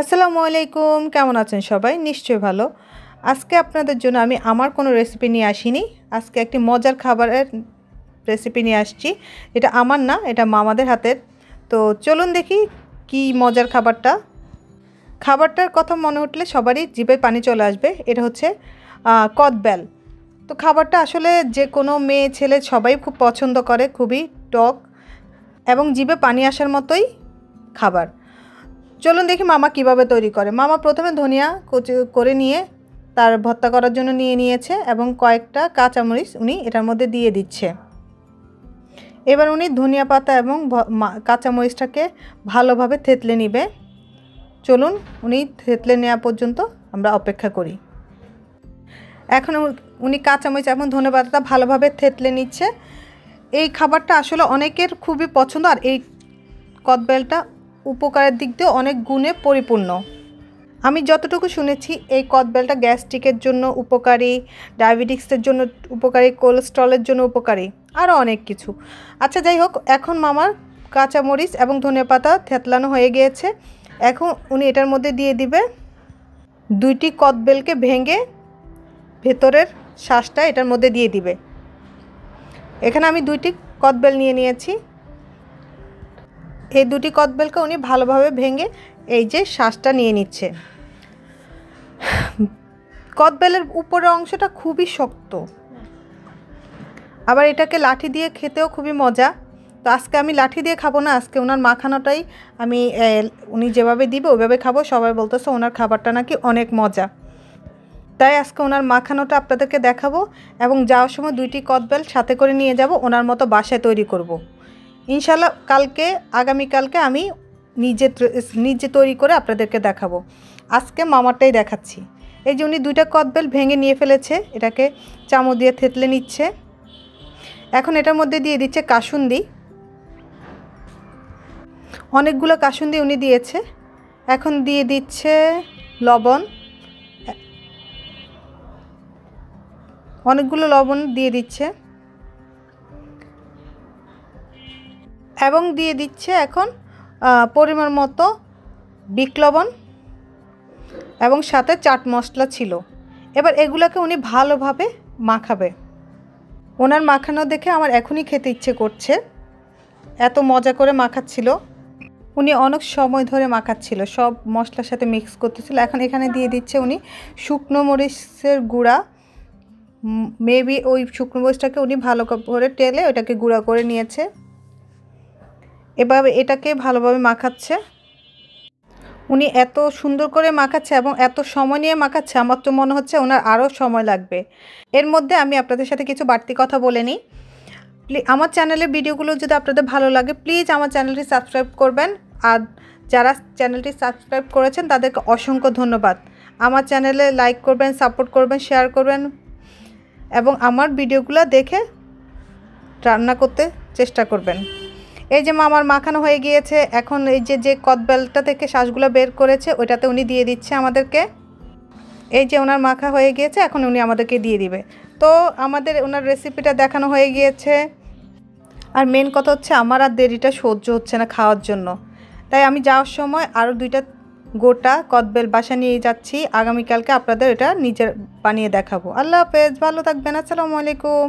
আসসালামু আলাইকুম, কেমন আছেন সবাই? নিশ্চয়ই ভালো। আজকে আপনাদের জন্য আমি আমার কোনো রেসিপি নিয়ে আসিনি। আজকে একটি মজার খাবারের রেসিপি নিয়ে আসছি। এটা আমার না, এটা মামাদের হাতের। তো চলুন দেখি কি মজার খাবারটা। খাবারটার কথা মনে উঠলে সবারই জিভে পানি চলে আসবে। এটা হচ্ছে কদবেল। তো খাবারটা আসলে যে কোনো মেয়ে ছেলে সবাই খুব পছন্দ করে, খুবই টক এবং জিভে পানি আসার মতোই খাবার। চলুন দেখি মামা কিভাবে তৈরি করে। মামা প্রথমে ধনিয়া কুচি করে নিয়ে তার ভর্তা করার জন্য নিয়েছে এবং কয়েকটা কাঁচামরিচ উনি এটার মধ্যে দিয়ে দিচ্ছে। এবার উনি ধনিয়া পাতা এবং কাঁচামরিচটাকে ভালোভাবে থেতলে নিবে। চলুন উনি থেতলে নেওয়া পর্যন্ত আমরা অপেক্ষা করি। এখন উনি কাঁচামরিচ এবং ধনিয়া পাতাটা ভালোভাবে থেতলে নিচ্ছে। এই খাবারটা আসলে অনেকের খুবই পছন্দ, আর এই কদবেলটা উপকারের দিক দিয়ে অনেক গুণে পরিপূর্ণ। আমি যতটুকু শুনেছি এই কদবেলটা গ্যাস্ট্রিকের জন্য উপকারী, ডায়াবেটিক্সের জন্য উপকারী, কোলেস্ট্রলের জন্য উপকারী, আরও অনেক কিছু। আচ্ছা যাই হোক, এখন মামার কাঁচামরিচ এবং ধনিয়া পাতা থেতলানো হয়ে গিয়েছে। এখন উনি এটার মধ্যে দিয়ে দিবে দুইটি কদবেলকে ভেঙে ভেতরের শ্বাসটা এটার মধ্যে দিয়ে দিবে। এখানে আমি দুইটি কদবেল নিয়েছি। এই দুটি কদবেলকে উনি ভালোভাবে ভেঙে এই যে শ্বাসটা নিয়ে নিচ্ছে। কদবেলের উপরের অংশটা খুবই শক্ত, আবার এটাকে লাঠি দিয়ে খেতেও খুবই মজা। তো আজকে আমি লাঠি দিয়ে খাবো না, আজকে ওনার মাখানোটাই আমি উনি যেভাবে দিবে ওইভাবে খাবো। সবাই বলতেছে ওনার খাবারটা নাকি অনেক মজা, তাই আজকে ওনার মাখানোটা আপনাদেরকে দেখাবো এবং যাওয়ার সময় দুইটি কদবেল সাথে করে নিয়ে যাব, ওনার মতো বাসায় তৈরি করব। ইনশাল্লাহ আগামীকালকে আমি নিজে তৈরি করে আপনাদেরকে দেখাবো। আজকে মামারটাই দেখাচ্ছি। এই যে উনি দুইটা কদবেল ভেঙে নিয়ে ফেলেছে, এটাকে চামচ দিয়ে থেতলে নিচ্ছে। এখন এটার মধ্যে দিয়ে দিচ্ছে কাসুন্দি। অনেকগুলো কাসুন্দি উনি দিয়েছে। এখন দিয়ে দিচ্ছে লবণ, অনেকগুলো লবণ দিয়ে দিচ্ছে এবং দিয়ে দিচ্ছে এখন পরিমাণ মতো বিট লবণ এবং সাথে চাট মশলা ছিল। এবার এগুলোকে উনি ভালোভাবে মাখাবে। ওনার মাখানো দেখে আমার এখনই খেতে ইচ্ছে করছে, এত মজা করে মাখাচ্ছিল। উনি অনেক সময় ধরে মাখাচ্ছিল, সব মশলার সাথে মিক্স করতেছিল। এখন এখানে দিয়ে দিচ্ছে উনি শুকনো মরিচের গুঁড়া। মেবি ওই শুকনো মরিচটাকে উনি ভালো করে টেলে ওটাকে গুঁড়া করে নিয়েছে। এভাবে এটাকে ভালোভাবে মাখাচ্ছে। উনি এত সুন্দর করে মাখাচ্ছে এবং এত সময় নিয়ে মাখাচ্ছে, আমার তো মনে হচ্ছে ওনার আরও সময় লাগবে। এর মধ্যে আমি আপনাদের সাথে কিছু বাড়তি কথা বলে নিই। আমার চ্যানেলের ভিডিওগুলো যদি আপনাদের ভালো লাগে প্লিজ আমার চ্যানেলটি সাবস্ক্রাইব করবেন। আর যারা চ্যানেলটি সাবস্ক্রাইব করেছেন তাদেরকে অসংখ্য ধন্যবাদ। আমার চ্যানেলে লাইক করবেন, সাপোর্ট করবেন, শেয়ার করবেন এবং আমার ভিডিওগুলো দেখে রান্না করতে চেষ্টা করবেন। এই যে মামার মাখানো হয়ে গিয়েছে। এখন এই যে কদবেলটা থেকে শ্বাসগুলো বের করেছে ওইটাতে উনি দিয়ে দিচ্ছে আমাদেরকে। এই যে ওনার মাখা হয়ে গিয়েছে, এখন উনি আমাদেরকে দিয়ে দিবে। তো আমাদের ওনার রেসিপিটা দেখানো হয়ে গিয়েছে। আর মেন কথা হচ্ছে আমার আর দেরিটা সহ্য হচ্ছে না খাওয়ার জন্য, তাই আমি যাওয়ার সময় আরও দুইটা গোটা কদবেল বাসা নিয়ে যাচ্ছি। আগামীকালকে আপনাদের এটা নিজের বানিয়ে দেখাবো। আল্লাহ হাফেজ, ভালো থাকবেন। আসসালামু আলাইকুম।